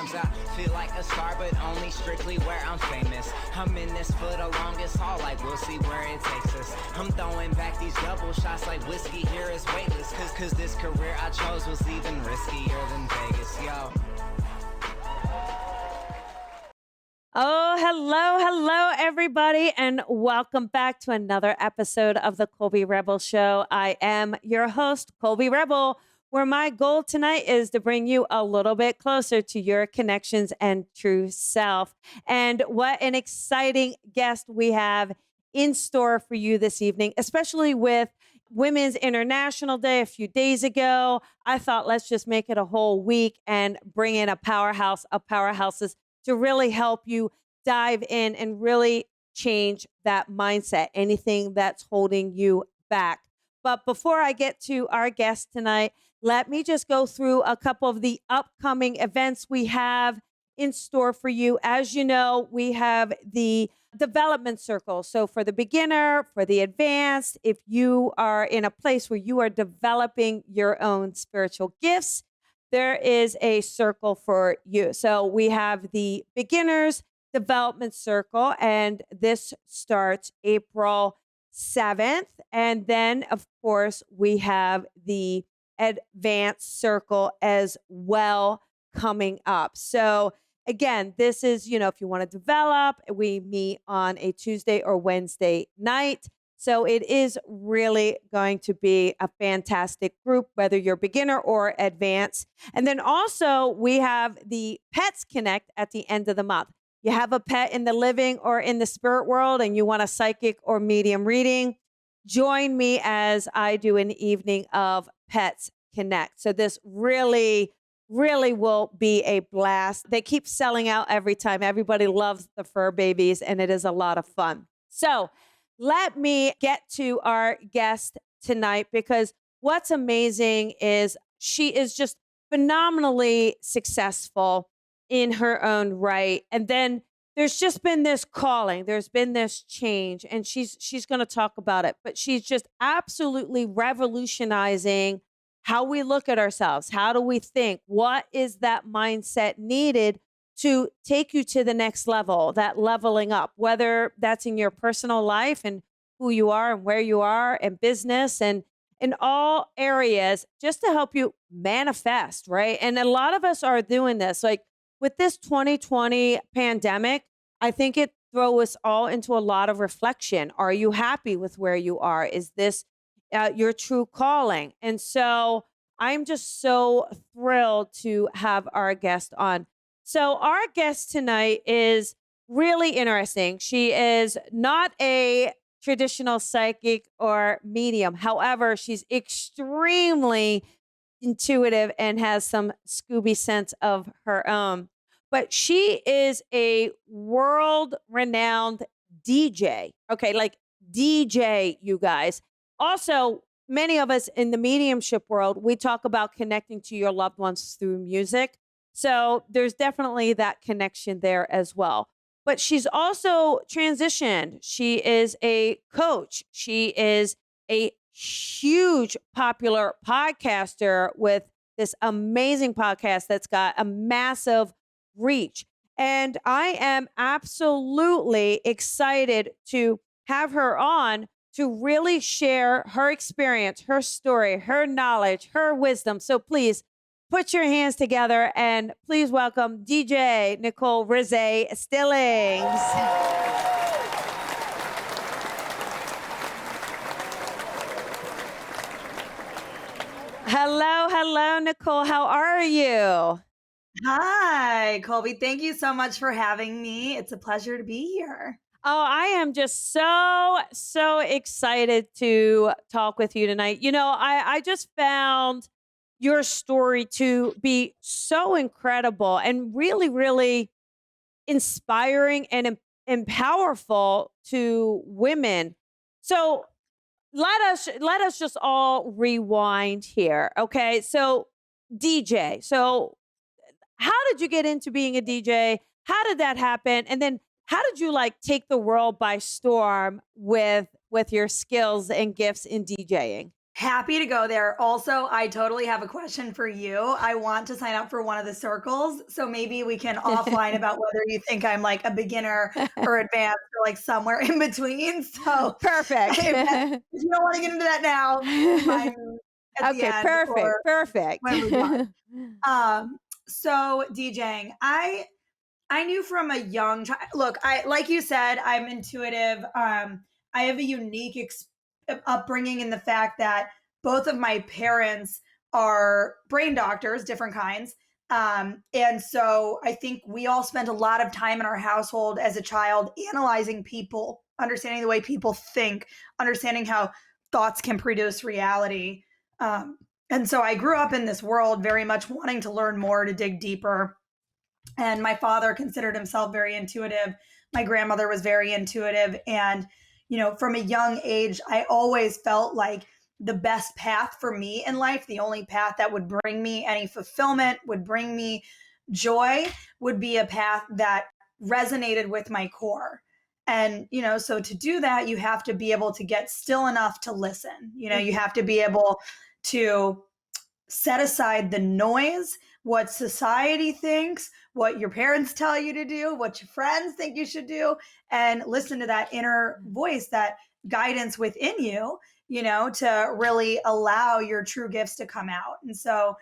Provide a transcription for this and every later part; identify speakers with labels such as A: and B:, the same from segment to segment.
A: Sometimes I feel like a star, but only strictly where I'm famous. I'm in this for the longest haul, like we'll see where it takes us. I'm throwing back these double shots like whiskey here is weightless. Cause this career I chose was even riskier than Vegas, yo.
B: Oh, hello, everybody, and welcome back to another episode of the Colby Rebel Show. I am your host, Colby Rebel, where my goal tonight is to bring you a little bit closer to your connections and true self. And what an exciting guest we have in store for you this evening, especially with Women's International Day a few days ago. I thought let's just make it a whole week and bring in a powerhouse of powerhouses to really help you dive in and really change that mindset, anything that's holding you back. But before I get to our guest tonight, let me just go through a couple of the upcoming events we have in store for you. As you know, we have the development circle. So for the beginner, for the advanced, if you are in a place where you are developing your own spiritual gifts, there is a circle for you. So we have the beginners development circle, and this starts April 7th. And then, of course, we have the advanced circle as well coming up. So again, this is, if you want to develop, we meet on a Tuesday or Wednesday night. So it is really going to be a fantastic group, whether you're beginner or advanced. And then also we have the Pets Connect at the end of the month. You have a pet in the living or in the spirit world and you want a psychic or medium reading, join me as I do an evening of Pets Connect. So this really will be a blast. They keep selling out every time. Everybody loves the fur babies and it is a lot of fun. So let me get to our guest tonight, because what's amazing is she is just phenomenally successful in her own right. And then there's just been this calling, there's been this change, and she's going to talk about it, but she's just absolutely revolutionizing how we look at ourselves. How do we think? What is that mindset needed to take you to the next level, that leveling up, whether that's in your personal life and who you are and where you are and business and in all areas, just to help you manifest, right? And a lot of us are doing this. Like with this 2020 pandemic, I think it throws us all into a lot of reflection. Are you happy with where you are? Is this your true calling? And so I'm just so thrilled to have our guest on. So our guest tonight is really interesting. She is not a traditional psychic or medium. However, she's extremely intuitive and has some Scooby sense of her own. But she is a world-renowned DJ. Okay, like DJ, you guys. Also, many of us in the mediumship world, we talk about connecting to your loved ones through music. So there's definitely that connection there as well. But she's also transitioned. She is a coach. She is a huge popular podcaster with this amazing podcast that's got a massive reach. And I am absolutely excited to have her on to really share her experience, her story, her knowledge, her wisdom. So please put your hands together and please welcome DJ Nicole Rose-Stillings. Hello, Nicole. How are you?
C: Hi, Colby. Thank you so much for having me. It's a pleasure to be here.
B: Oh, I am just so excited to talk with you tonight. I just found your story to be so incredible and really inspiring and powerful to women. So let us just all rewind here. Okay. So DJ. So how did you get into being a DJ? How did that happen? And then how did you take the world by storm with your skills and gifts in DJing?
C: Happy to go there. Also, I totally have a question for you. I want to sign up for one of the circles. So maybe we can offline about whether you think I'm like a beginner or advanced or like somewhere in between. So
B: Perfect.
C: if you don't want to get into that now, we can find at the
B: Okay,
C: end or
B: perfect.
C: when we're done. So DJing, I knew from a young child. Look, I like you said, I'm intuitive. I have a unique upbringing in the fact that both of my parents are brain doctors, different kinds. And so I think we all spent a lot of time in our household as a child analyzing people, understanding the way people think, understanding how thoughts can produce reality. And so I grew up in this world very much wanting to learn more, to dig deeper. And my father considered himself very intuitive. My grandmother was very intuitive. And, from a young age, I always felt like the best path for me in life, the only path that would bring me any fulfillment, would bring me joy, would be a path that resonated with my core. And, so to do that, you have to be able to get still enough to listen. You have to be able to set aside the noise, what society thinks, what your parents tell you to do, what your friends think you should do, and listen to that inner voice, that guidance within you, to really allow your true gifts to come out. And so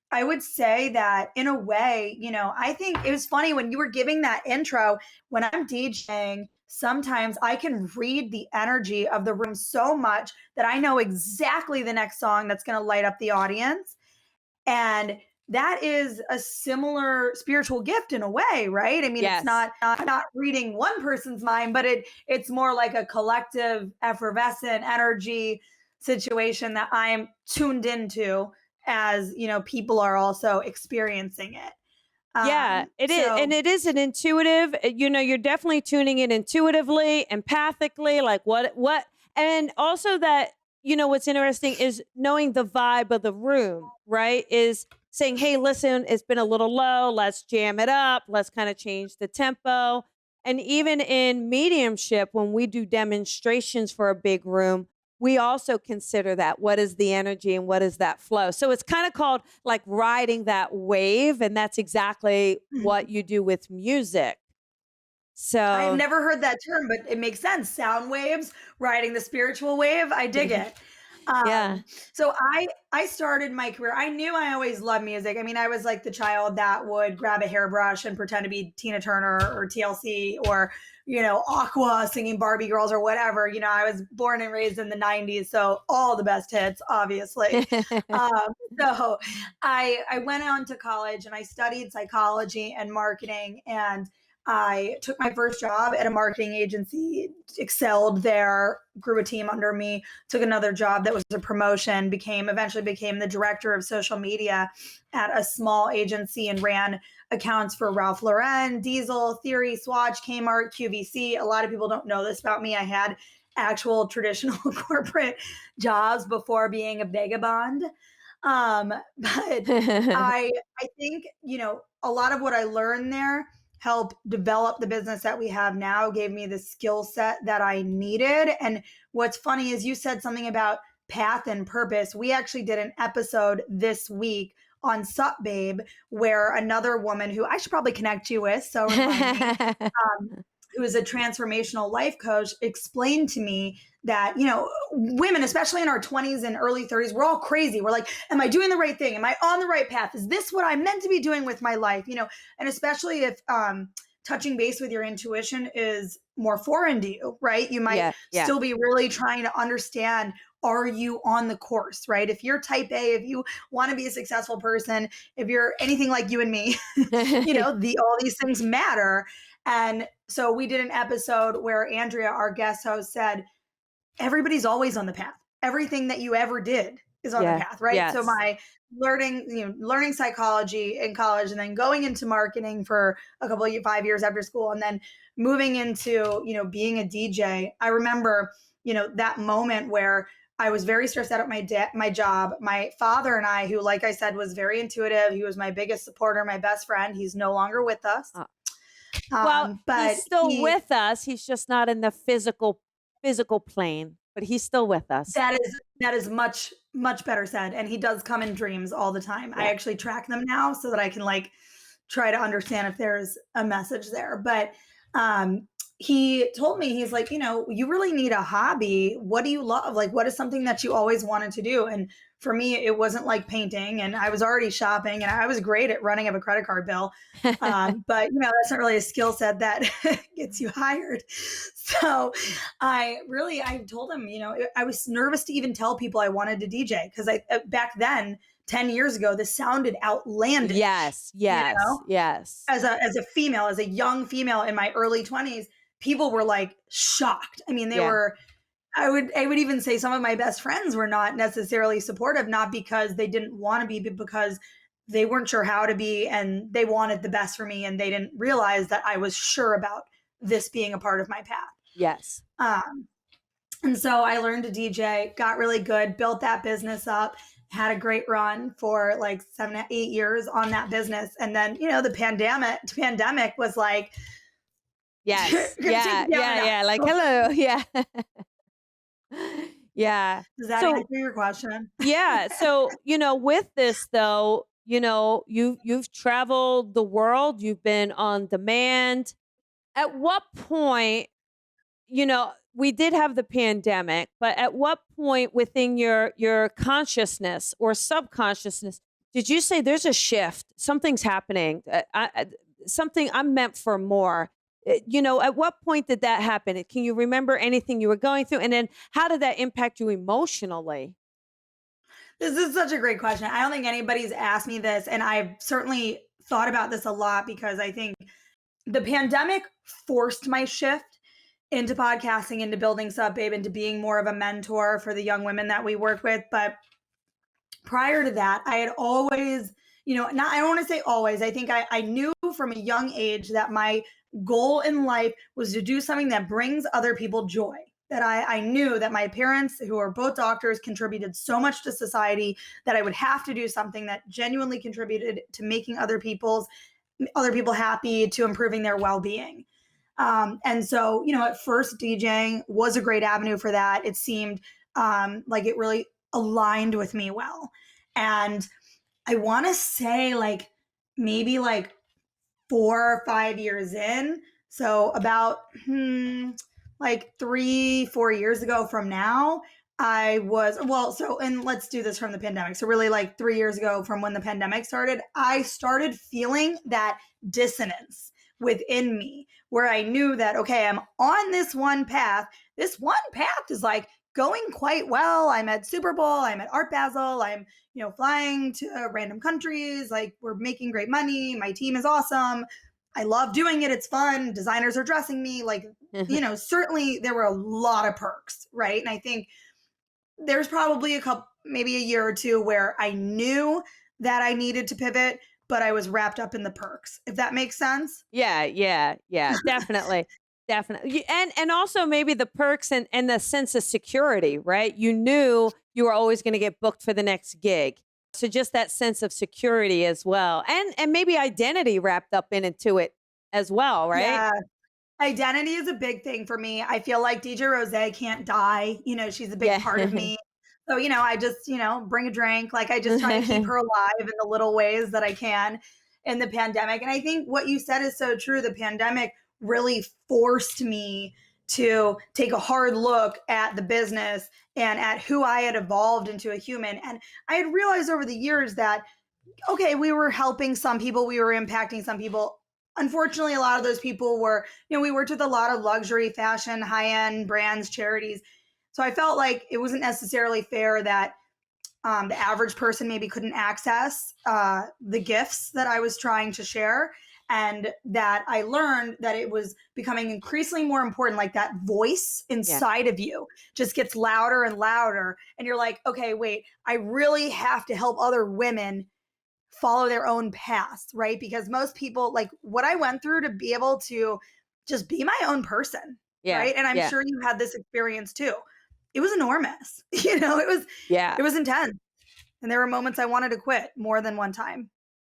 C: I would say that in a way, I think it was funny when you were giving that intro. When I'm DJing, sometimes I can read the energy of the room so much that I know exactly the next song that's going to light up the audience. And that is a similar spiritual gift in a way, right? I mean,
B: Yes.
C: It's not reading one person's mind, but it's more like a collective effervescent energy situation that I am tuned into as, people are also experiencing it.
B: Yeah, it is. And it is an intuitive, you're definitely tuning in intuitively, empathically, like what, and also that, what's interesting is knowing the vibe of the room, right? Is saying, hey, listen, it's been a little low. Let's jam it up. Let's kind of change the tempo. And even in mediumship, when we do demonstrations for a big room, we also consider that. What is the energy and what is that flow? So it's kind of called like riding that wave. And that's exactly what you do with music. So
C: I've never heard that term, but it makes sense. Sound waves, riding the spiritual wave. I dig it.
B: Yeah.
C: So I started my career. I knew I always loved music. I mean, I was like the child that would grab a hairbrush and pretend to be Tina Turner or TLC or, Aqua singing Barbie Girls or whatever. I was born and raised in the 90s, so all the best hits, obviously. So I went on to college and I studied psychology and marketing, and I took my first job at a marketing agency, excelled there, grew a team under me, took another job that was a promotion, eventually became the director of social media at a small agency and ran accounts for Ralph Lauren, Diesel, Theory, Swatch, Kmart, QVC. A lot of people don't know this about me. I had actual traditional corporate jobs before being a vagabond. But I think, a lot of what I learned there help develop the business that we have now, gave me the skill set that I needed. And what's funny is you said something about path and purpose. We actually did an episode this week on Sup Babe, where another woman who I should probably connect you with, so remind me, who is a transformational life coach, explained to me that, women, especially in our 20s and early 30s, we're all crazy. We're like, am I doing the right thing? Am I on the right path? Is this what I'm meant to be doing with my life? And especially if touching base with your intuition is more foreign to you, right? You might still be really trying to understand, are you on the course, right? If you're type A, if you want to be a successful person, if you're anything like you and me, all these things matter. And so we did an episode where Andrea, our guest host, said, everybody's always on the path. Everything that you ever did is on the path, right?
B: Yes.
C: So my learning psychology in college and then going into marketing for a couple of 5 years after school and then moving into, being a DJ. I remember, that moment where I was very stressed out at my job. My father and I, who, like I said, was very intuitive. He was my biggest supporter, my best friend. He's no longer with us.
B: Well,
C: But
B: he's still with us. He's just not in the physical physical plane, but he's still with us.
C: That is much better said. And he does come in dreams all the time. I
B: Yeah.
C: actually track them now so that I can like try to understand if there's a message there. But um he told me, he's like, you really need a hobby. What do you love? Like, what is something that you always wanted to do? And for me, it wasn't like painting, and I was already shopping, and I was great at running up a credit card bill. But that's not really a skill set that gets you hired. So I told him, I was nervous to even tell people I wanted to DJ because back then, 10 years ago, this sounded outlandish.
B: Yes, yes, yes.
C: As a female, as a young female in my early 20s, people were like shocked. I mean, they were, I would even say some of my best friends were not necessarily supportive, not because they didn't want to be, but because they weren't sure how to be, and they wanted the best for me, and they didn't realize that I was sure about this being a part of my path.
B: Yes.
C: And so I learned to DJ, got really good, built that business up, had a great run for like 7 to 8 years on that business. And then, the pandemic was like,
B: yes, yeah. Like, hello. Yeah. Yeah.
C: Does that answer your question?
B: Yeah. So, with this though, you've traveled the world, you've been on demand. At what point, we did have the pandemic, but at what point within your consciousness or subconsciousness did you say there's a shift? Something's happening. Something I'm meant for more. At what point did that happen? Can you remember anything you were going through? And then how did that impact you emotionally?
C: This is such a great question. I don't think anybody's asked me this, and I've certainly thought about this a lot because I think the pandemic forced my shift into podcasting, into building Sub Babe, into being more of a mentor for the young women that we work with. But prior to that, I had always, not, I don't want to say always, I think I knew from a young age that my goal in life was to do something that brings other people joy. That I knew that my parents, who are both doctors, contributed so much to society that I would have to do something that genuinely contributed to making other people happy, to improving their well-being. And so, at first DJing was a great avenue for that. It seemed like it really aligned with me well. And I want to say like maybe like 4 or 5 years in. So about like 3-4 years ago from now, and let's do this from the pandemic. So really like 3 years ago from when the pandemic started, I started feeling that dissonance within me where I knew that, okay, I'm on this one path. This one path is like going quite well. I'm at Super Bowl. I'm at Art Basel. I'm, flying to random countries. Like, we're making great money. My team is awesome. I love doing it. It's fun. Designers are dressing me. Like, certainly there were a lot of perks, right? And I think there's probably maybe a year or two where I knew that I needed to pivot, but I was wrapped up in the perks, if that makes sense.
B: Yeah. Definitely. Definitely. And also maybe the perks and the sense of security, right? You knew you were always going to get booked for the next gig. So just that sense of security as well. And maybe identity wrapped up into it as well, right?
C: Yeah. Identity is a big thing for me. I feel like DJ Rose can't die. She's a big part of me. So, I just, bring a drink. Like, I just try to keep her alive in the little ways that I can in the pandemic. And I think what you said is so true. The pandemic really forced me to take a hard look at the business and at who I had evolved into a human. And I had realized over the years that, okay, we were helping some people, we were impacting some people. Unfortunately, a lot of those people were, we worked with a lot of luxury, fashion, high-end brands, charities. So I felt like it wasn't necessarily fair that the average person maybe couldn't access the gifts that I was trying to share. And that I learned that it was becoming increasingly more important, like that voice inside of you just gets louder and louder. And you're like, okay, wait, I really have to help other women follow their own paths, right? Because most people, like what I went through to be able to just be my own person, right? And I'm sure you had this experience too. It was enormous. It was intense. And there were moments I wanted to quit more than one time.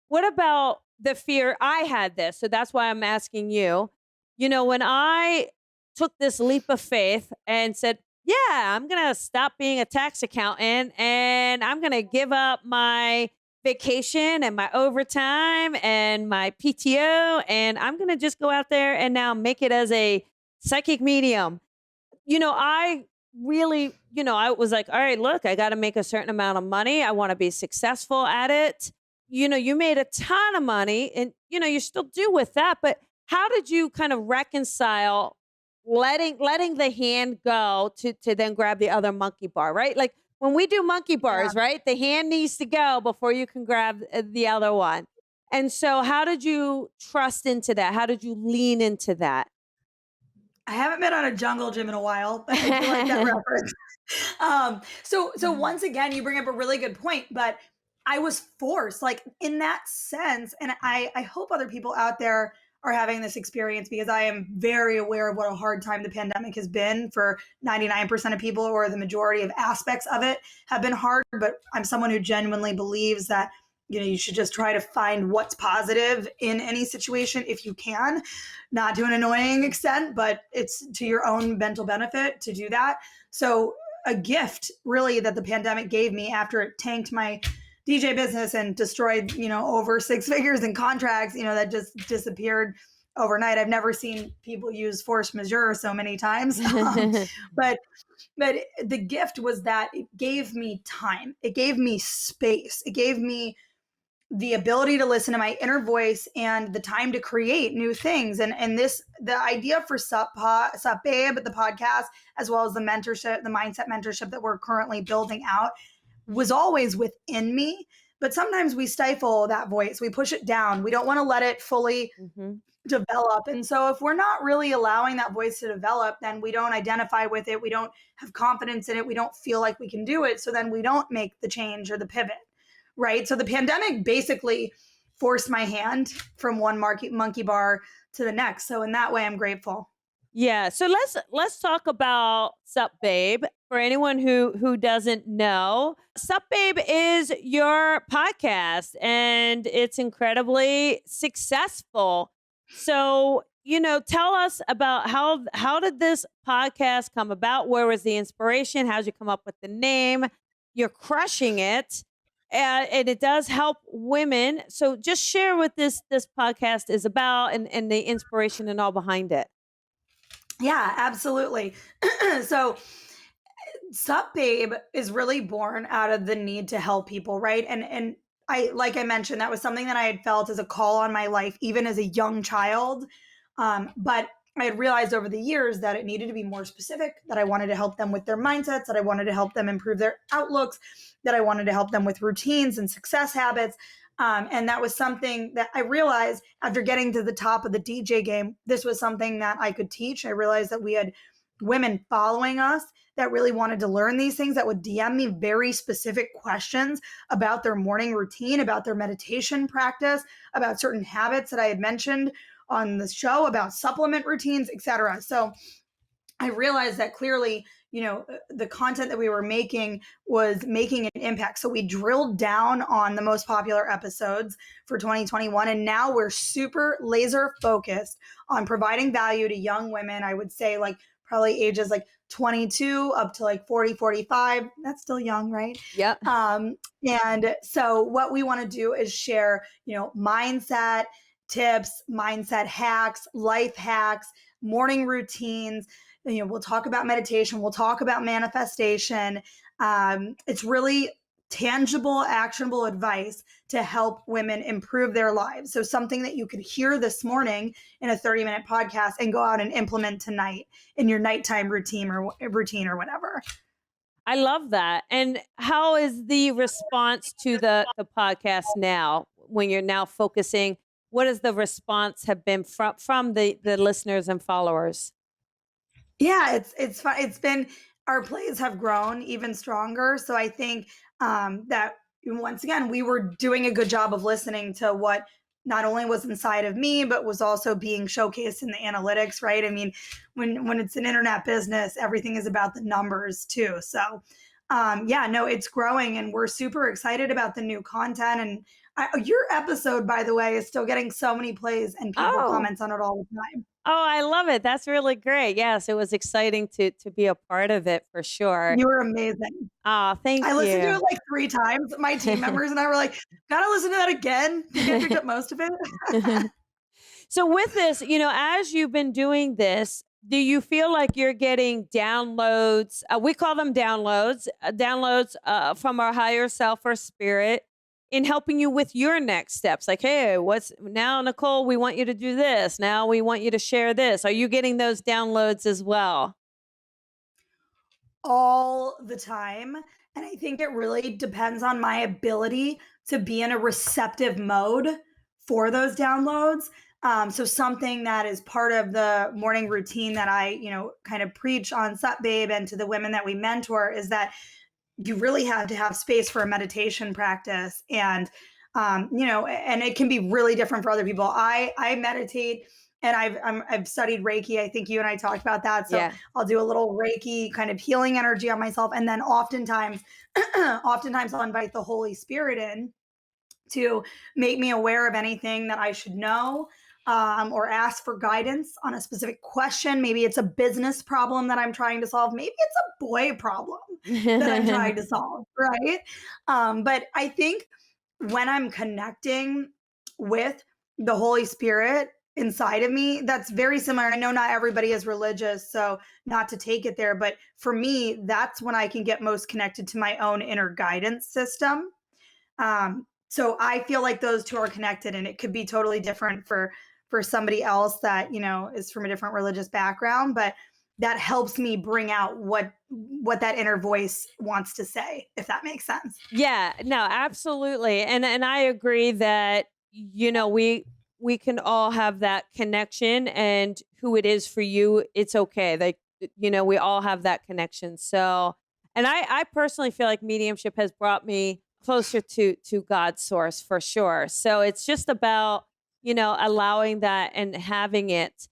B: What about the fear? I had this, so that's why I'm asking you. When I took this leap of faith and said, yeah, I'm going to stop being a tax accountant and I'm going to give up my vacation and my overtime and my PTO. And I'm going to just go out there and now make it as a psychic medium. I really, I was like, all right, look, I got to make a certain amount of money. I want to be successful at it. You made a ton of money and, you still do with that. But how did you kind of reconcile letting the hand go to then grab the other monkey bar, right? Like when we do monkey bars, right? The hand needs to go before you can grab the other one. And so how did you trust into that? How did you lean into that?
C: I haven't been on a jungle gym in a while, but I do like that reference. So once again, you bring up a really good point, but I was forced, like in that sense, and I hope other people out there are having this experience because I am very aware of what a hard time the pandemic has been for 99% of people, or the majority of aspects of it have been hard. But I'm someone who genuinely believes that you should just try to find what's positive in any situation if you can, not to an annoying extent, but it's to your own mental benefit to do that. So a gift really that the pandemic gave me after it tanked my DJ business and destroyed, over six figures in contracts, that just disappeared overnight. I've never seen people use force majeure so many times. But the gift was that it gave me time. It gave me space. It gave me the ability to listen to my inner voice and the time to create new things. And the idea for Sup Babe, the podcast, as well as the mentorship, the mindset mentorship that we're currently building out, was always within me. But sometimes we stifle that voice. We push it down. We don't want to let it fully develop. And so if we're not really allowing that voice to develop, then we don't identify with it. We don't have confidence in it. We don't feel like we can do it. So then we don't make the change or the pivot. Right. So the pandemic basically forced my hand from one monkey bar to the next. So in that way, I'm grateful.
B: Yeah. So let's talk about Sup Babe. For anyone who doesn't know, Sup Babe is your podcast and it's incredibly successful. So, tell us about how did this podcast come about? Where was the inspiration? How'd you come up with the name? You're crushing it. And it does help women. So just share what this podcast is about and the inspiration and all behind it.
C: Yeah, absolutely. So Sup Babe is really born out of the need to help people, right? And like I mentioned, that was something that I had felt as a call on my life, even as a young child. But I had realized over the years that it needed to be more specific, that I wanted to help them with their mindsets, that I wanted to help them improve their outlooks, that I wanted to help them with routines and success habits. And that was something that I realized after getting to the top of the DJ game, this was something that I could teach. I realized that we had women following us that really wanted to learn these things, that would DM me very specific questions about their morning routine, about their meditation practice, about certain habits that I had mentioned on the show, about supplement routines, etc. So I realized that clearly, the content that we were making was making an impact. So we drilled down on the most popular episodes for 2021. And now we're super laser focused on providing value to young women. I would say like probably ages like 22 up to like 40, 45. That's still young, right?
B: Yep.
C: And so what we want to do is share, mindset tips, mindset hacks, life hacks, morning routines. We'll talk about meditation. We'll talk about manifestation. It's really tangible, actionable advice to help women improve their lives. So something that you could hear this morning in a 30-minute podcast and go out and implement tonight in your nighttime routine or whatever.
B: I love that. And how is the response to the podcast now when you're now focusing? What has the response have been from the listeners and followers?
C: Yeah, it's fun. It's been, our plays have grown even stronger. So I think that once again, we were doing a good job of listening to what not only was inside of me, but was also being showcased in the analytics, right? I mean, when it's an internet business, everything is about the numbers too. So it's growing and we're super excited about the new content. And your episode, by the way, is still getting so many plays and people comment on it all the time.
B: Oh, I love it. That's really great. Yes, it was exciting to be a part of it for sure.
C: You were amazing.
B: Oh, thank
C: I listened to
B: you.
C: it like 3 times. My team members and I were like, "Gotta listen to that again." I think I picked up most of it.
B: So with this, as you've been doing this, do you feel like you're getting downloads? We call them downloads from our higher self or spirit in helping you with your next steps. Like, hey, what's now, Nicole? We want you to do this. Now we want you to share this. Are you getting those downloads as well?
C: All the time. And I think it really depends on my ability to be in a receptive mode for those downloads. So something that is part of the morning routine that I, kind of preach on Sup Babe and to the women that we mentor is that you really have to have space for a meditation practice. And and it can be really different for other people. I meditate, and I've studied Reiki. I think you and I talked about that. So
B: Yeah.
C: I'll do a little Reiki kind of healing energy on myself, and then oftentimes I'll invite the Holy Spirit in to make me aware of anything that I should know, or ask for guidance on a specific question. Maybe it's a business problem that I'm trying to solve. Maybe it's a boy problem that I'm trying to solve, right? But I think when I'm connecting with the Holy Spirit inside of me, that's very similar. I know not everybody is religious, so not to take it there, but for me, that's when I can get most connected to my own inner guidance system. So I feel like those two are connected, and it could be totally different for somebody else that is from a different religious background, but that helps me bring out what that inner voice wants to say, if that makes sense.
B: Yeah, no, absolutely. And I agree that we can all have that connection, and who it is for you, it's okay. Like we all have that connection. So, and I personally feel like mediumship has brought me closer to God's source for sure. So it's just about, allowing that and having it.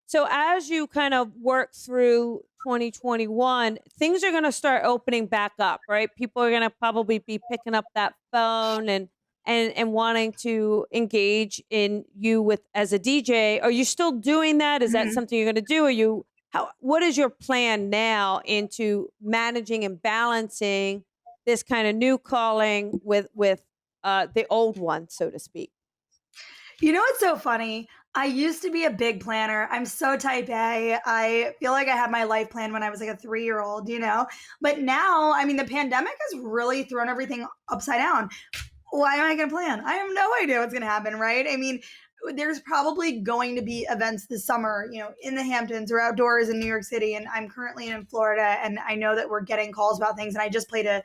B: So as you kind of work through 2021, things are going to start opening back up, right? People are going to probably be picking up that phone and wanting to engage in you with as a DJ. Are you still doing that? Is that
C: Mhm.
B: something you're going to do? What is your plan now into managing and balancing this kind of new calling with the old one, so to speak?
C: You know what's so funny? I used to be a big planner. I'm so type A. I feel like I had my life plan when I was like a 3-year-old, But now, I mean, the pandemic has really thrown everything upside down. Why am I going to plan? I have no idea what's going to happen, right? I mean, there's probably going to be events this summer, in the Hamptons or outdoors in New York City. And I'm currently in Florida, and I know that we're getting calls about things. And I just played a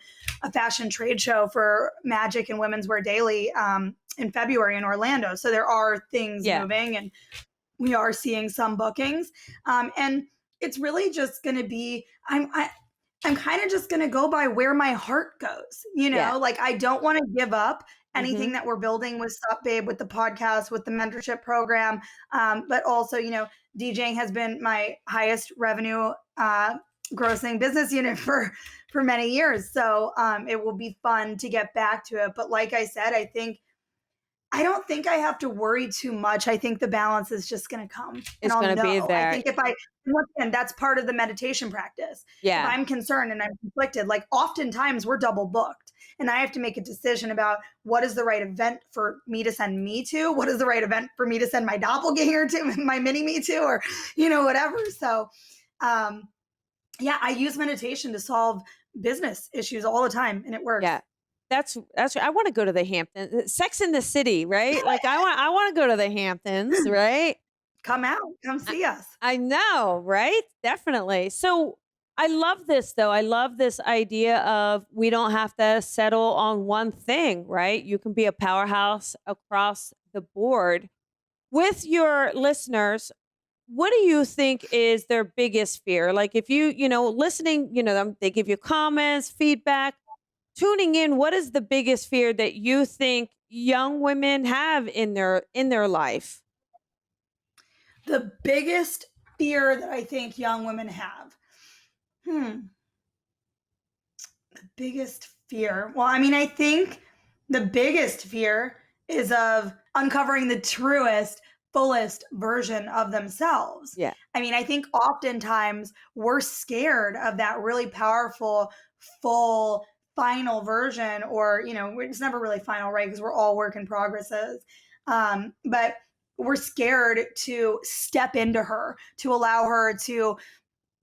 C: fashion trade show for Magic and Women's Wear Daily in February in Orlando. So there are things
B: Yeah.
C: moving, and we are seeing some bookings. And it's really just going to be, I'm kind of just going to go by where my heart goes,
B: Yeah.
C: like I don't want to give up anything
B: Mhm.
C: that we're building with Sup Babe, with the podcast, with the mentorship program. But also, DJing has been my highest revenue, grossing business unit for many years. So it will be fun to get back to it. But like I said, I don't think I have to worry too much. I think the balance is just going to come, and
B: It's
C: I'll
B: gonna be
C: know. I
B: there.
C: think once again, that's part of the meditation practice. If
B: Yeah.
C: I'm concerned and I'm conflicted, like oftentimes we're double booked, and I have to make a decision about what is the right event for me to send me to, what is the right event for me to send my doppelganger to, my mini me to, or, whatever. So, um, yeah, I use meditation to solve business issues all the time, and it works.
B: Yeah. That's I wanna go to the Hamptons. Sex in the City, right? Like, I wanna go to the Hamptons, right?
C: Come out, come
B: I
C: see us.
B: I know, right? Definitely. So, I love this, though. I love this idea of we don't have to settle on one thing, right? You can be a powerhouse across the board. With your listeners, what do you think is their biggest fear? Like, if listening, they give you comments, feedback, tuning in, what is the biggest fear that you think young women have in their life?
C: The biggest fear that I think young women have. Hmm. The biggest fear. Well, I mean, I think the biggest fear is of uncovering the truest fullest version of themselves.
B: Yeah.
C: I mean, I think oftentimes we're scared of that really powerful, full, final version, or, it's never really final, right? Because we're all work in progresses. But we're scared to step into her, to allow her to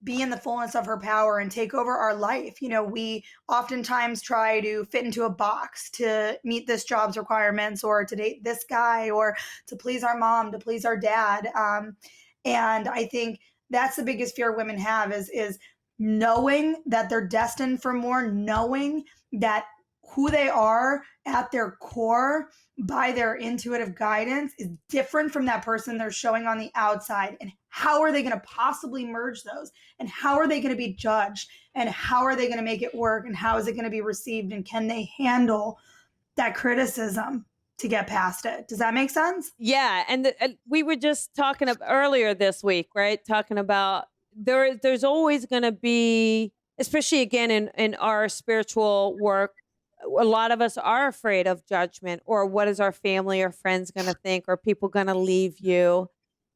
C: be in the fullness of her power and take over our life. We oftentimes try to fit into a box to meet this job's requirements, or to date this guy, or to please our mom, to please our dad. And I think that's the biggest fear women have is knowing that they're destined for more, knowing that who they are at their core by their intuitive guidance is different from that person they're showing on the outside. And how are they going to possibly merge those? And how are they going to be judged? And how are they going to make it work? And how is it going to be received? And can they handle that criticism to get past it? Does that make sense?
B: Yeah. And we were just talking earlier this week, right? Talking about there's always going to be, especially again in our spiritual work, a lot of us are afraid of judgment, or what is our family or friends going to think, or people going to leave you.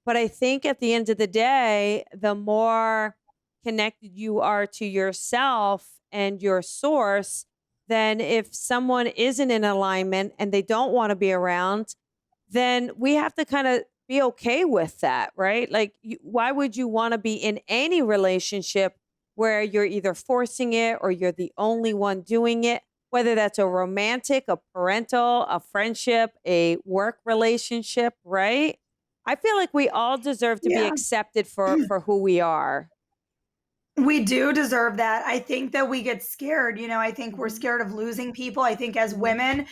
B: But I think at the end of the day, the more connected you are to yourself and your source, then if someone isn't in alignment and they don't want to be around, then we have to kind of be okay with that, right? Like, why would you want to be in any relationship where you're either forcing it or you're the only one doing it? Whether that's a romantic, a parental, a friendship, a work relationship, right? I feel like we all deserve to be
C: Yeah.
B: accepted for who we are.
C: We do deserve that. I think that we get scared. I think we're scared of losing people. I think as women,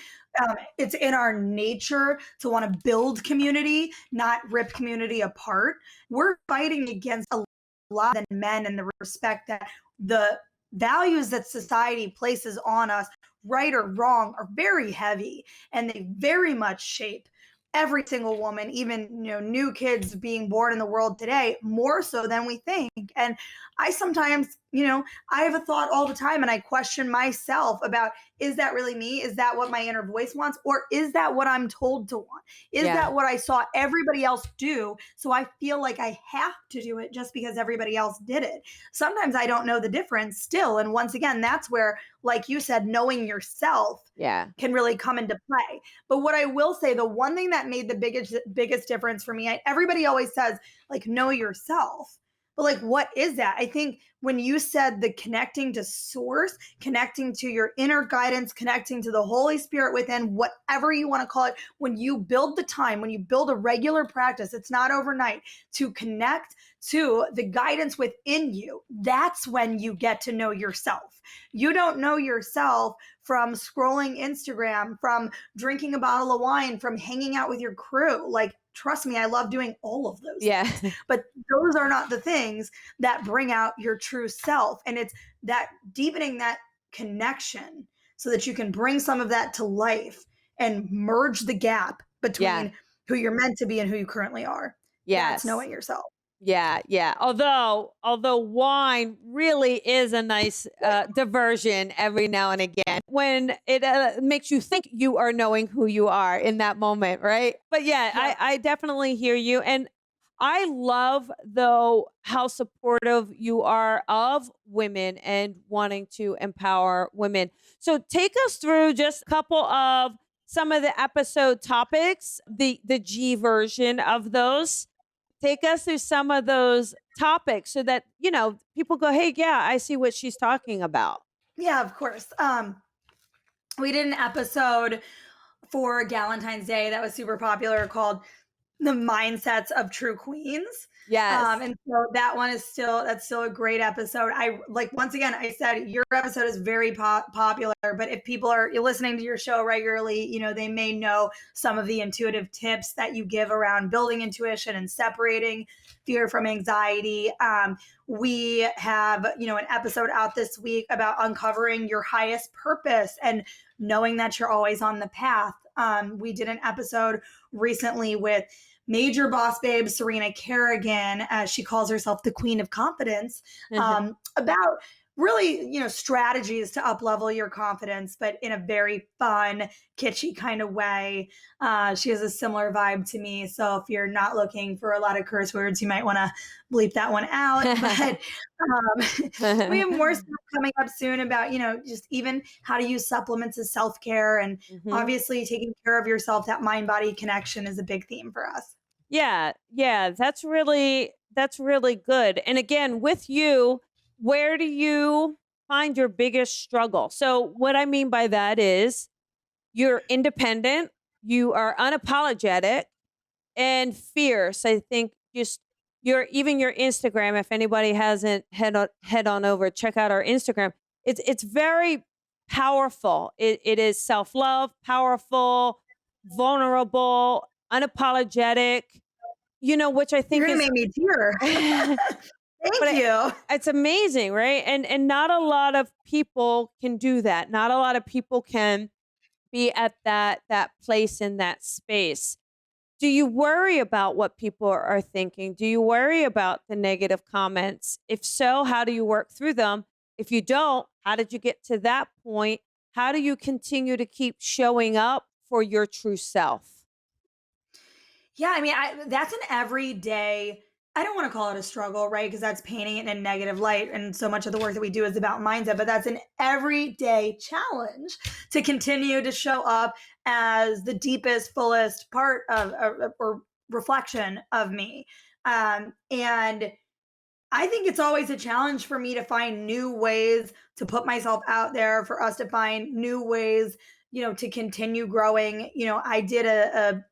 C: it's in our nature to want to build community, not rip community apart. We're fighting against a lot of men in the respect that the values that society places on us, right or wrong, are very heavy, and they very much shape every single woman, even new kids being born in the world today, more so than we think. And I sometimes, I have a thought all the time, and I question myself about, is that really me? Is that what my inner voice wants? Or is that what I'm told to want? Is that what I saw everybody else do? So I feel like I have to do it just because everybody else did it. Sometimes I don't know the difference still. And once again, that's where, like you said, knowing yourself can really come into play. But what I will say, the one thing that made the biggest difference for me, everybody always says, like, know yourself. But like, what is that? I think when you said the connecting to source, connecting to your inner guidance, connecting to the Holy Spirit within, whatever you want to call it, when you build the time, when you build a regular practice, it's not overnight, to connect to the guidance within you, that's when you get to know yourself. You don't know yourself from scrolling Instagram, from drinking a bottle of wine, from hanging out with your crew. Like, trust me, I love doing all of those things. But those are not the things that bring out your true self. And it's that deepening that connection so that you can bring some of that to life and merge the gap between who you're meant to be and who you currently are. That's knowing yourself.
B: Yeah. Although wine really is a nice diversion every now and again when it makes you think you are knowing who you are in that moment, right? But I definitely hear you. And I love, though, how supportive you are of women and wanting to empower women. So take us through just a couple of some of the episode topics, the G version of those. Take us through some of those topics so that, people go, hey, yeah, I see what she's talking about.
C: Yeah, of course. We did an episode for Galentine's Day that was super popular called The Mindsets of True Queens.
B: Yes.
C: And so that one is that's still a great episode. Once again, I said your episode is very popular, but if people are listening to your show regularly, they may know some of the intuitive tips that you give around building intuition and separating fear from anxiety. We have, an episode out this week about uncovering your highest purpose and knowing that you're always on the path. We did an episode recently with major boss babe Serena Kerrigan, as she calls herself the Queen of Confidence, about really, strategies to up level your confidence, but in a very fun, kitschy kind of way. She has a similar vibe to me. So if you're not looking for a lot of curse words, you might want to bleep that one out. But we have more stuff coming up soon about, just even how to use supplements as self care. And obviously, taking care of yourself, that mind body connection is a big theme for us.
B: Yeah, yeah, that's really good. And again, with you, where do you find your biggest struggle? So what I mean by that is you're independent, you are unapologetic and fierce. I think just your Instagram, if anybody hasn't head on over, check out our Instagram. It's very powerful. It is self-love, powerful, vulnerable, unapologetic, which I think
C: You're gonna
B: is
C: make me tear. Thank you.
B: It's amazing, right? And not a lot of people can do that. Not a lot of people can be at that place in that space. Do you worry about what people are thinking? Do you worry about the negative comments? If so, how do you work through them? If you don't, how did you get to that point? How do you continue to keep showing up for your true self?
C: Yeah, I mean, that's an everyday. I don't want to call it a struggle, right? Because that's painting it in a negative light, and so much of the work that we do is about mindset. But that's an everyday challenge to continue to show up as the deepest, fullest part of or reflection of me. And I think it's always a challenge for me to find new ways to put myself out there, for us to find new ways, to continue growing. I did a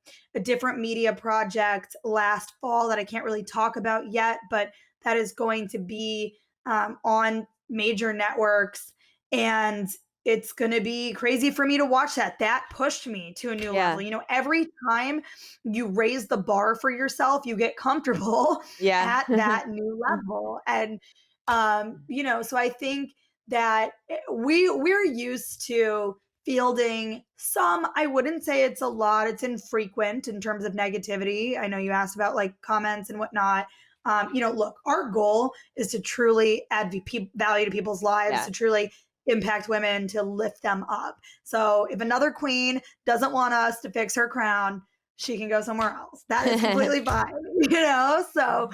C: different media project last fall that I can't really talk about yet, but that is going to be on major networks. And it's going to be crazy for me to watch that. That pushed me to a new
B: Yeah.
C: level. Every time you raise the bar for yourself, you get comfortable
B: Yeah.
C: at that new level. And so I think that we're used to fielding some. I wouldn't say it's a lot, it's infrequent in terms of negativity. I know you asked about like comments and whatnot. Look, our goal is to truly add value to people's lives,
B: Yeah.
C: to truly impact women, to lift them up. So if another queen doesn't want us to fix her crown, she can go somewhere else. That is completely fine, So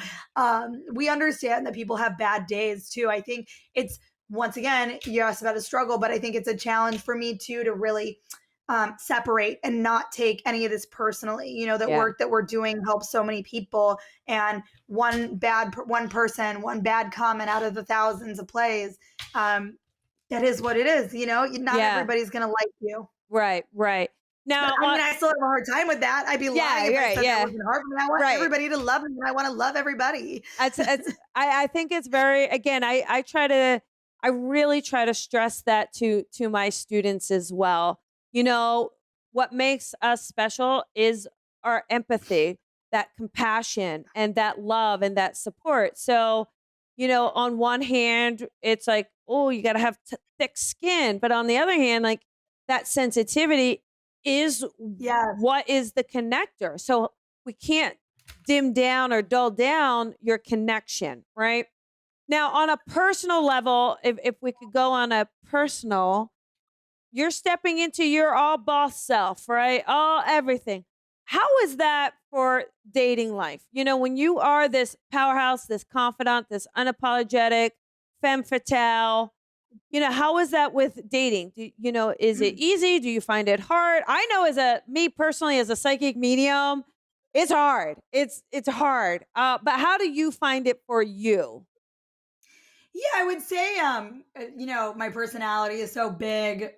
C: we understand that people have bad days too. I think it's, once again, you asked about a struggle, but I think it's a challenge for me too to really separate and not take any of this personally. That work that we're doing helps so many people, and one bad comment out of the thousands of plays, that is what it is. Not everybody's gonna like you.
B: Right. Now,
C: I still have a hard time with that. I'd be lying if I said that wasn't hard. I want everybody to love me, and I want to love everybody.
B: I think it's very, again, I really try to stress that to my students as well. What makes us special is our empathy, that compassion and that love and that support. So, on one hand, it's like, oh, you got to have thick skin. But on the other hand, like that sensitivity is what is the connector. So we can't dim down or dull down your connection, right? Now, on a personal level, if we could go on a personal, you're stepping into your all boss self, right? All everything. How is that for dating life? When you are this powerhouse, this confidant, this unapologetic femme fatale, how is that with dating? Is it easy? Do you find it hard? I know me personally, as a psychic medium, it's hard. It's hard. But how do you find it for you?
C: Yeah, I would say, my personality is so big,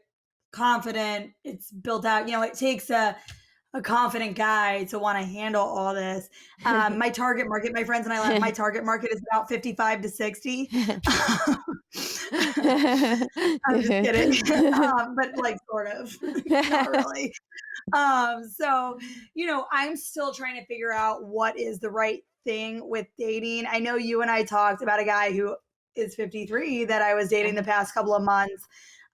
C: confident. It's built out. It takes a confident guy to want to handle all this. My target market, my friends and I laugh, my target market is about 55 to 60. I'm just kidding. But like sort of, not really. So, I'm still trying to figure out what is the right thing with dating. I know you and I talked about a guy who is 53 that I was dating the past couple of months.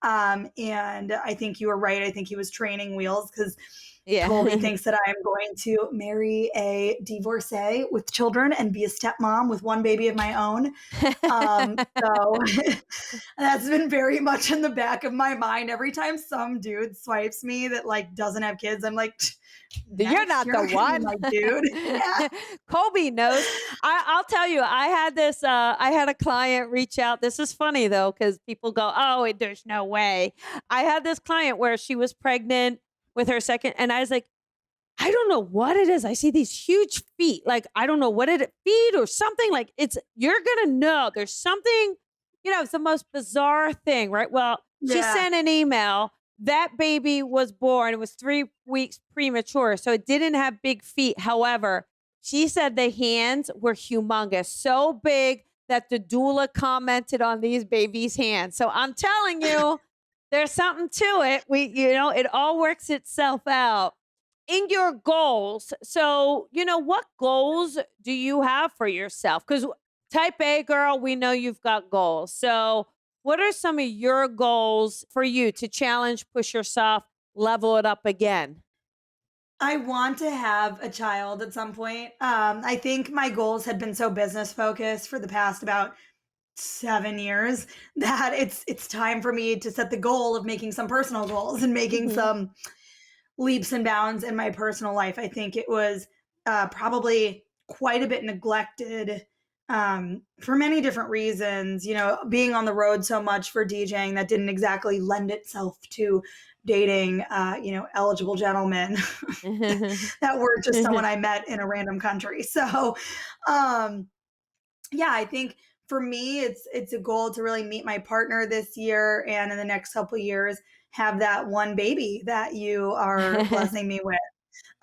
C: And I think you were right. I think he was training wheels because
B: Yeah.
C: Colby thinks that I am going to marry a divorcee with children and be a stepmom with one baby of my own. So that's been very much in the back of my mind. Every time some dude swipes me that like doesn't have kids, I'm like,
B: You're
C: next,
B: not
C: you're
B: the
C: not gonna be
B: one.
C: my dude. Yeah.
B: Colby knows. I'll tell you, I had a client reach out. This is funny though, because people go, oh, there's no way. I had this client where she was pregnant with her second, and I was like, I don't know what it is. I see these huge feet. Like, I don't know what it feet or something. Like, you're gonna know there's something, it's the most bizarre thing, right? Well, she
C: Yeah.
B: sent an email. That baby was born. It was 3 weeks premature. So it didn't have big feet. However, she said the hands were humongous, so big that the doula commented on these babies' hands. So I'm telling you, there's something to it. It all works itself out in your goals. So, what goals do you have for yourself? Because type A girl, we know you've got goals. So, what are some of your goals for you to challenge, push yourself, level it up again?
C: I want to have a child at some point. I think my goals had been so business focused for the past about 7 years that it's time for me to set the goal of making some personal goals and making
B: Mhm.
C: some leaps and bounds in my personal life. I think it was probably quite a bit neglected for many different reasons. Being on the road so much for DJing, that didn't exactly lend itself to dating, eligible gentlemen that were just someone I met in a random country. So, um, yeah, I think for me, it's a goal to really meet my partner this year, and in the next couple of years, have that one baby that you are blessing me with.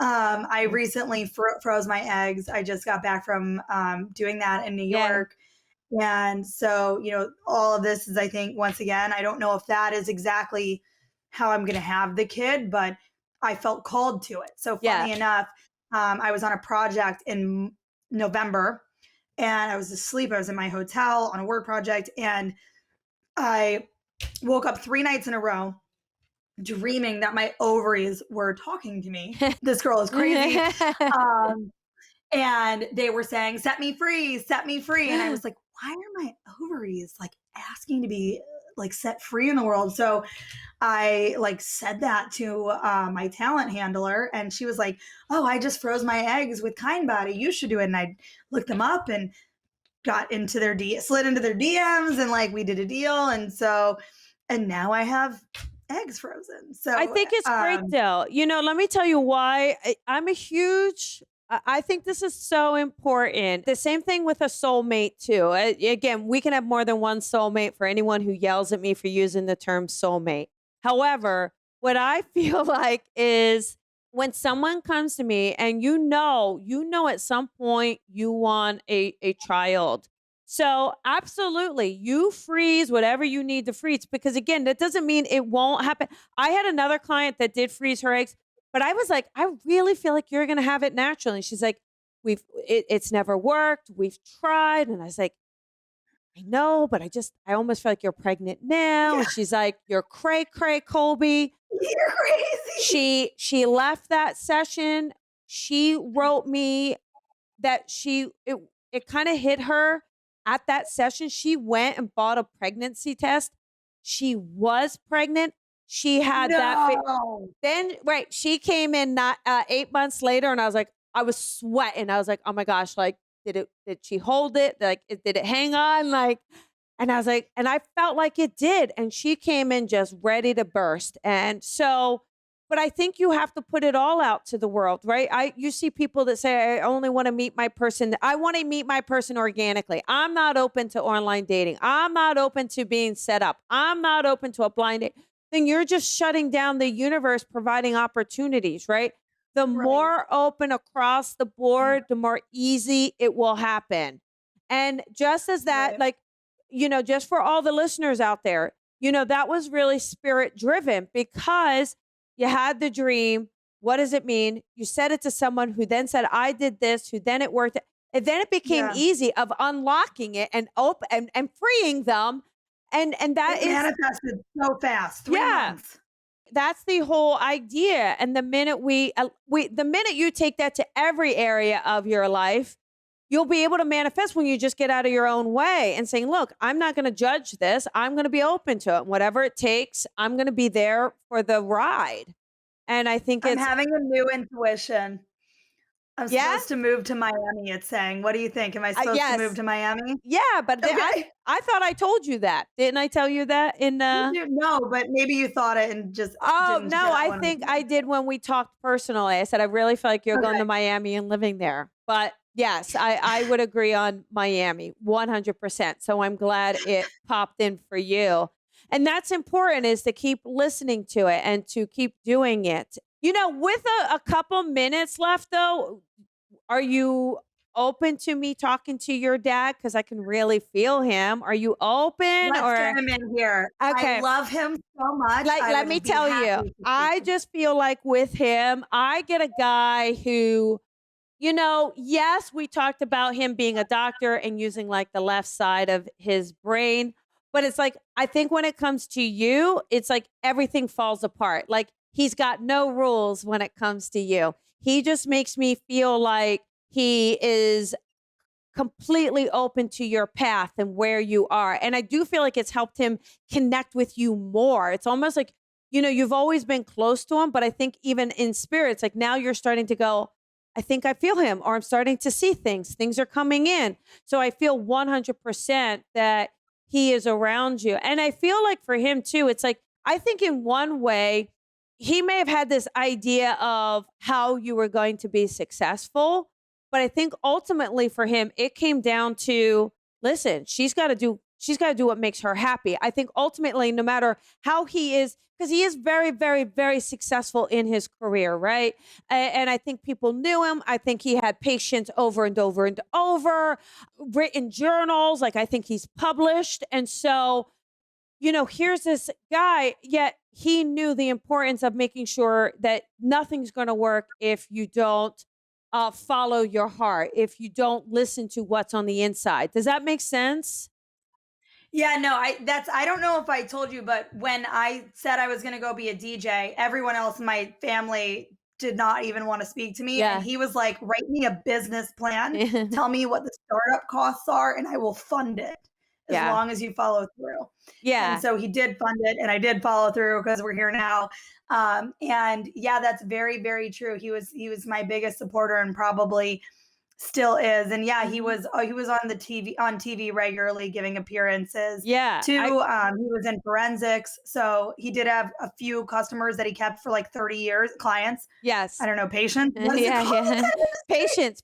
C: I recently froze my eggs. I just got back from doing that in New
B: Yeah.
C: York. And so, all of this is, I think, once again, I don't know if that is exactly how I'm going to have the kid, but I felt called to it. So,
B: Yeah.
C: funny enough, I was on a project in November and I was asleep. I was in my hotel on a work project and I woke up 3 nights in a row dreaming that my ovaries were talking to me. This girl is crazy. Um, and they were saying, set me free, set me free. And I was like, why are my ovaries like asking to be like set free in the world? So I like said that to my talent handler and she was like, oh, I just froze my eggs with Kindbody. You should do it. And I looked them up and got into slid into their DMs and like we did a deal. And now I have eggs frozen. So
B: I think it's great though. Let me tell you why I'm a huge I think this is so important. The same thing with a soulmate too. Again, we can have more than one soulmate for anyone who yells at me for using the term soulmate. However, what I feel like is when someone comes to me and at some point you want a child. So absolutely, you freeze whatever you need to freeze because again, that doesn't mean it won't happen. I had another client that did freeze her eggs, but I was like, I really feel like you're going to have it naturally. And she's like, it's never worked. We've tried. And I was like, I know, but I almost feel like you're pregnant now.
C: yeah,
B: And she's like, you're cray cray, Colby.
C: you're crazy.
B: She left that session. She wrote me that it kind of hit her at that session. She went and bought a pregnancy test. She was pregnant. She had
C: No.
B: then right. She came in not 8 months later, and I was sweating. I was like, oh my gosh, like did she hold it? Like did it hang on? Like, and I was like, and I felt like it did. And she came in just ready to burst. And so but I think you have to put it all out to the world, right? You see people that say, I only want to meet my person. I want to meet my person organically. I'm not open to online dating. I'm not open to being set up. I'm not open to a blind date. Then you're just shutting down the universe, providing opportunities, right? The
C: Right.
B: more open across the board, the more easy it will happen. And just as that,
C: Right.
B: like, just for all the listeners out there, that was really spirit driven because you had the dream. What does it mean? You said it to someone who then said, I did this, who then it worked. And then it became
C: Yeah.
B: easy of unlocking it and and freeing them. And that
C: It
B: is,
C: manifested so fast. 3
B: yeah,
C: months.
B: that's the whole idea. And the minute the minute you take that to every area of your life, you'll be able to manifest when you just get out of your own way and saying, look, I'm not going to judge this. I'm going to be open to it. Whatever it takes, I'm going to be there for the ride. And I think
C: I'm
B: it's,
C: having a new intuition. I'm
B: yeah,
C: supposed to move to Miami, it's saying. What do you think? Am I supposed to move
B: yes.
C: to Miami?
B: Yeah. But
C: Okay.
B: I thought I told you that. Didn't I tell you that in,
C: You no, but maybe you thought it and just
B: oh,
C: didn't share
B: no,
C: that
B: I
C: one with
B: think
C: me.
B: I did when we talked personally. I said, I really feel like you're going to
C: Okay.
B: Miami and living there. But yes, I would agree on Miami 100%. So I'm glad it popped in for you. And that's important, is to keep listening to it and to keep doing it. With a couple minutes left, though, are you open to me talking to your dad? Because I can really feel him. Are you open,
C: Let's get
B: or?
C: him in here. I
B: Okay.
C: love him so much.
B: Like,
C: I
B: let me
C: would be
B: tell you,
C: happy to speak
B: I
C: to him.
B: just feel like with him, I get a guy who, yes, we talked about him being a doctor and using like the left side of his brain. But it's like, I think when it comes to you, it's like everything falls apart. Like, he's got no rules when it comes to you. He just makes me feel like he is completely open to your path and where you are. And I do feel like it's helped him connect with you more. It's almost like, you've always been close to him, but I think even in spirit, it's like now you're starting to go, I think I feel him, or I'm starting to see things. Things are coming in. So I feel 100% that he is around you. And I feel like for him too, it's like, I think in one way, he may have had this idea of how you were going to be successful. But I think ultimately for him, it came down to, listen, she's got to do what makes her happy. I think ultimately, no matter how he is, because he is very, very, very successful in his career, right? And I think people knew him. I think he had patients over and over and over, written journals. Like, I think he's published. And so, here's this guy, yet he knew the importance of making sure that nothing's going to work if you don't follow your heart, if you don't listen to what's on the inside. Does that make sense?
C: Yeah, no, I don't know if I told you, but when I said I was going to go be a DJ, everyone else in my family did not even want to speak to me. And
B: Yeah.
C: he was like, write me a business plan, tell me what the startup costs are, and I will fund it as
B: Yeah.
C: long as you follow through.
B: Yeah.
C: And so he did fund it, and I did follow through because we're here now. And yeah, that's very, very true. He was my biggest supporter and probably still is. And yeah, he was on TV regularly giving appearances.
B: Yeah.
C: He was in forensics, so he did have a few customers that he kept for like 30 years, clients.
B: Yes.
C: I don't know, patients. What is it
B: Yeah.
C: called?
B: Patience.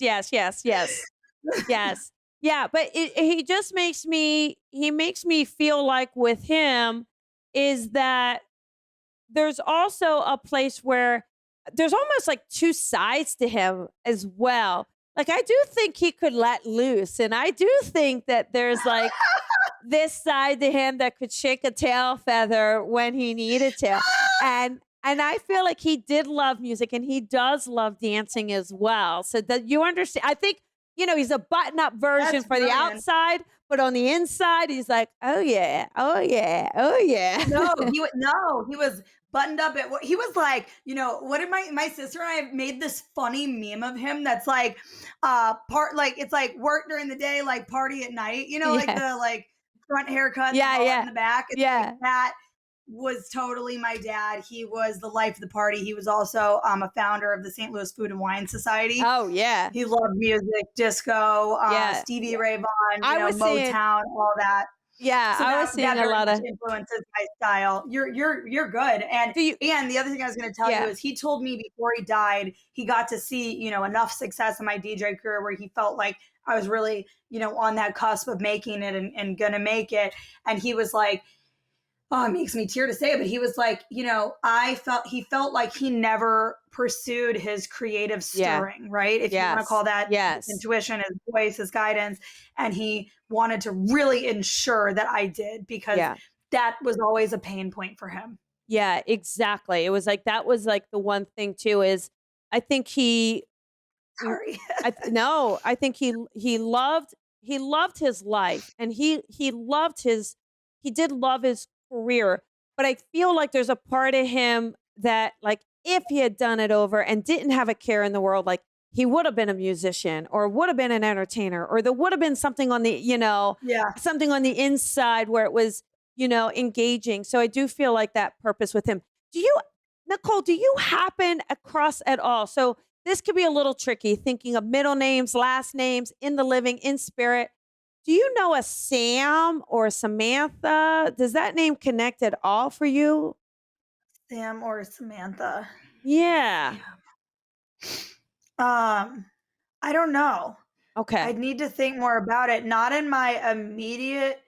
B: Yes. Yes. Yeah. But he just makes me feel like with him is that there's also a place where there's almost like two sides to him as well. Like, I do think he could let loose. And I do think that there's like this side to him that could shake a tail feather when he needed to. And I feel like he did love music, and he does love dancing as well. So that you understand, I think, he's a button-up version
C: That's
B: for the
C: brilliant.
B: outside, but on the inside, he's like, oh yeah, oh yeah, oh yeah.
C: No, he was buttoned up at what he was like, what did my sister and I have made this funny meme of him that's like it's like work during the day, like party at night, like
B: Yeah.
C: the like front haircut and
B: Yeah,
C: all
B: yeah.
C: in the back. It's
B: Yeah.
C: like that was totally my dad. He was the life of the party. He was also a founder of the St. Louis Food and Wine Society.
B: Oh yeah.
C: He loved music, disco,
B: Yeah.
C: Stevie Ray Vaughan,
B: I was seeing-
C: Motown, all that.
B: Yeah,
C: So
B: I was
C: that
B: seeing a
C: very
B: lot
C: much
B: of.
C: influences my style. You're good. And
B: Do you-
C: and the other thing I was going to tell
B: Yeah.
C: you is he told me before he died, he got to see, enough success in my DJ career where he felt like I was really, on that cusp of making it and gonna make it. And he was like, oh, it makes me tear to say it, but he was like, he felt like he never pursued his creative stirring, right? If you want to
B: Yes.
C: call that
B: Yes.
C: his intuition, his voice, his guidance. And he wanted to really ensure that I did because
B: Yeah.
C: that was always a pain point for him.
B: Yeah, exactly. It was like that was like the one thing too is I think
C: Sorry.
B: I think he loved his life, and he did love his career, But I feel like there's a part of him that, like, if he had done it over and didn't have a care in the world, like, he would have been a musician or would have been an entertainer, or there would have been something on the,
C: Yeah.
B: something on the inside where it was, engaging. So I do feel like that purpose with him. Do you, Nicole, do you happen across at all? So this could be a little tricky thinking of middle names, last names, in the living, in spirit. Do you know a Sam or Samantha? Does that name connect at all for you?
C: Sam or Samantha.
B: Yeah.
C: Um, I don't know.
B: Okay.
C: I'd need to think more about it. Not in my immediate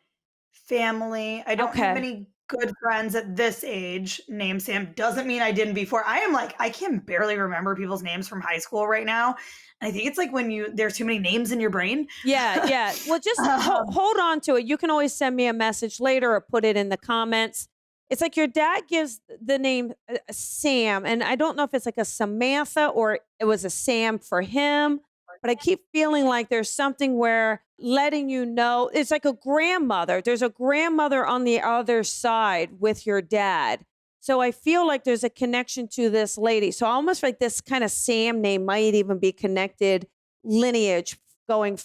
C: family. I don't have
B: Okay.
C: any good friends at this age named Sam. Doesn't mean I didn't before. I am like, I can barely remember people's names from high school right now. And I think it's like when there's too many names in your brain.
B: Yeah, yeah. Well, just
C: Um,
B: hold on to it. You can always send me a message later or put it in the comments. It's like your dad gives the name Sam, and I don't know if it's like a Samantha or it was a Sam for him, but I keep feeling like there's something where letting you know it's like a grandmother. There's a grandmother on the other side with your dad. So I feel like there's a connection to this lady. So almost like this kind of Sam name might even be connected lineage going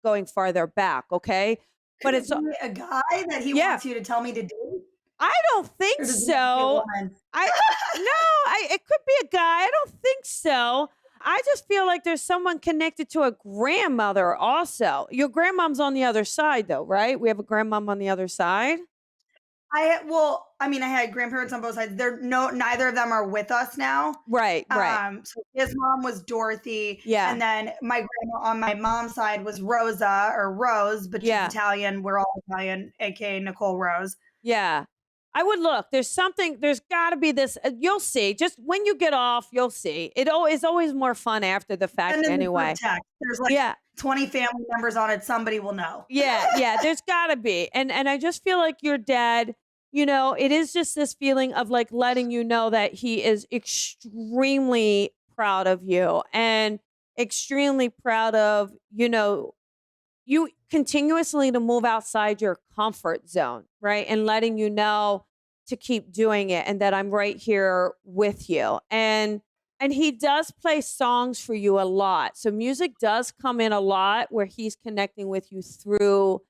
B: going farther back. Okay.
C: could
B: But
C: it
B: it's,
C: be a guy that he
B: yeah,
C: wants you to tell me to date?
B: I don't think
C: Or does it have to be a
B: so.
C: woman?
B: No, it could be a guy. I don't think so. I just feel like there's someone connected to a grandmother also. Your grandmom's on the other side though, right? We have a grandmom on the other side.
C: I mean, I had grandparents on both sides. Neither of them are with us now.
B: Right, right.
C: So his mom was Dorothy,
B: Yeah.
C: and then my grandma on my mom's side was Rosa or Rose, but she's
B: Yeah.
C: Italian. We're all Italian, aka Nicole Rose.
B: Yeah. I would look. There's got to be this. You'll see. Just when you get off, you'll see. Is always more fun after the fact
C: And then the group
B: anyway.
C: text. There's like
B: Yeah.
C: 20 family members on it. Somebody will know.
B: Yeah, yeah, there's got to be. And I just feel like your dad, it is just this feeling of like letting you know that he is extremely proud of you and extremely proud of, you continuously to move outside your comfort zone, right? And letting you know to keep doing it and that I'm right here with you. And he does play songs for you a lot. So music does come in a lot where he's connecting with you through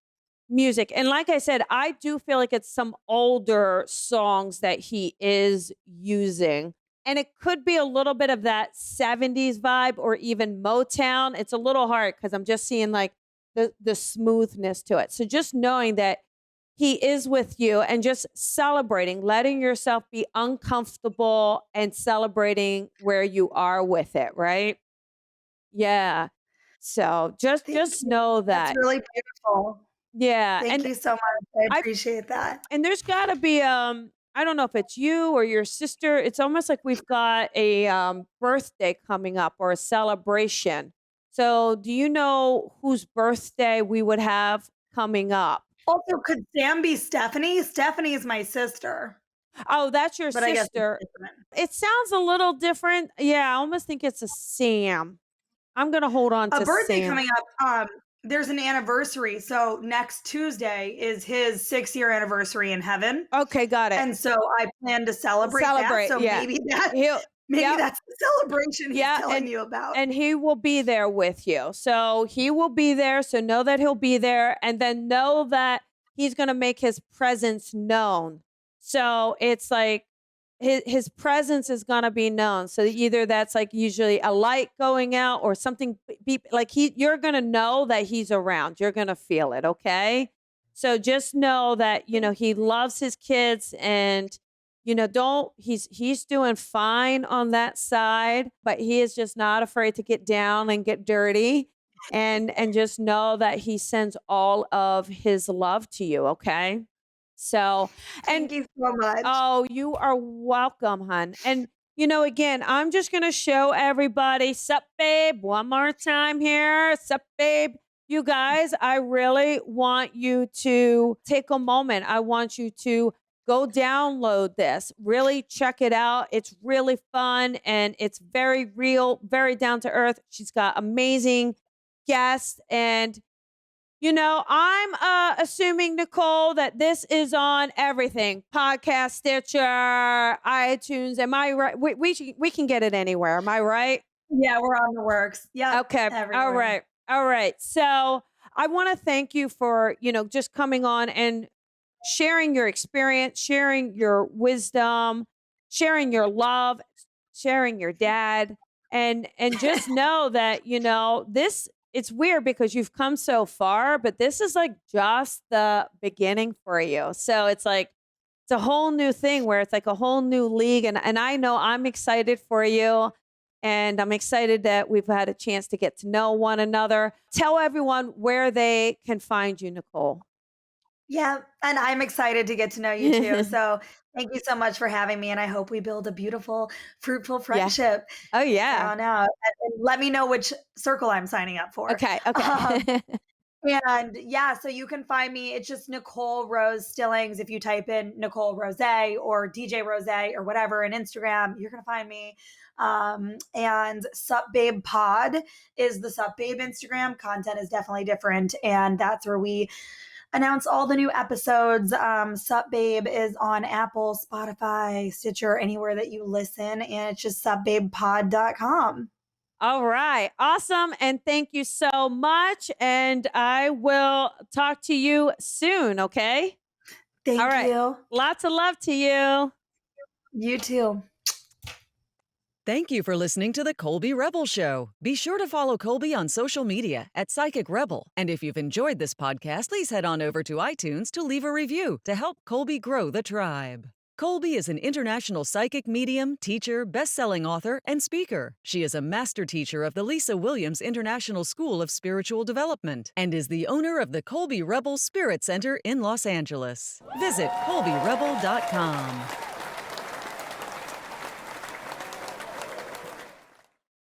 B: music. And like I said, I do feel like it's some older songs that he is using. And it could be a little bit of that 70s vibe or even Motown. It's a little hard because I'm just seeing like the smoothness to it. So just knowing that he is with you and just celebrating, letting yourself be uncomfortable and celebrating where you are with it, right? Yeah. So just
C: Thank
B: just
C: you.
B: know
C: That's
B: that.
C: really beautiful.
B: Yeah.
C: Thank
B: And
C: you so much. I
B: I
C: appreciate that.
B: and there's got to be I don't know if it's you or your sister. It's almost like we've got a birthday coming up or a celebration. So, do you know whose birthday we would have coming up?
C: Also, could Sam be Stephanie? Stephanie is my sister,
B: Oh, that's your
C: but I guess it's
B: sister.
C: different.
B: It sounds a little different. Yeah, I almost think it's a Sam. I'm going to hold on
C: A
B: to
C: birthday
B: Sam.
C: coming up. There's an anniversary. So next Tuesday is his 6-year anniversary in heaven.
B: Okay, got it.
C: And so I plan to celebrate that.
B: Celebrate.
C: So
B: Yeah.
C: maybe
B: He'll, yep.
C: that's the celebration he's
B: Yeah,
C: telling you about.
B: and he will be there with you. So he will be there. So know that he'll be there, and then know that he's going to make his presence known. So it's like his presence is going to be known. So either that's like usually a light going out or something like you're going to know that he's around. You're going to feel it, okay? So just know that, he loves his kids and he's doing fine on that side, but he is just not afraid to get down and get dirty and just know that he sends all of his love to you, okay? So, and
C: Thank you so much.
B: oh, you are welcome, hon. And again, I'm just going to show everybody, sup babe, one more time here. Sup babe. You guys, I really want you to take a moment. I want you to go download this. Really check it out. It's really fun and it's very real, very down to earth. She's got amazing guests and I'm assuming, Nicole, that this is on everything: podcast, Stitcher, iTunes. Am I right? We can get it anywhere. Am I right?
C: Yeah, we're on the works. Yep.
B: Okay.
C: Everywhere.
B: All right. All right. So I want to thank you for, just coming on and sharing your experience, sharing your wisdom, sharing your love, sharing your dad, and just know that, this it's weird because you've come so far, but this is like just the beginning for you. So it's like it's a whole new thing where it's like a whole new league. And I know I'm excited for you. And I'm excited that we've had a chance to get to know one another. Tell everyone where they can find you, Nicole.
C: Yeah, and I'm excited to get to know you too. So thank you so much for having me, and I hope we build a beautiful, fruitful
B: Yeah.
C: friendship
B: Oh, yeah.
C: on out. And let me know which circle I'm signing up for.
B: Okay.
C: Um,
B: Okay.
C: and yeah, so you can find me. It's just Nicole Rose Stillings. If you type in Nicole Rose or DJ Rose or whatever in Instagram, you're gonna find me. And Sup Babe Pod is the Sup Babe Instagram. Content is definitely different, and that's where we announce all the new episodes. Sup Babe is on Apple, Spotify, Stitcher, anywhere that you listen, and it's just supbabepod.com.
B: All right. Awesome. And thank you so much. And I will talk to you soon. Okay.
C: Thank
B: All right.
C: you.
B: Lots of love to you.
C: You too.
D: Thank you for listening to The Colby Rebel Show. Be sure to follow Colby on social media at Psychic Rebel. And if you've enjoyed this podcast, please head on over to iTunes to leave a review to help Colby grow the tribe. Colby is an international psychic medium, teacher, best-selling author, and speaker. She is a master teacher of the Lisa Williams International School of Spiritual Development and is the owner of the Colby Rebel Spirit Center in Los Angeles. Visit colbyrebel.com.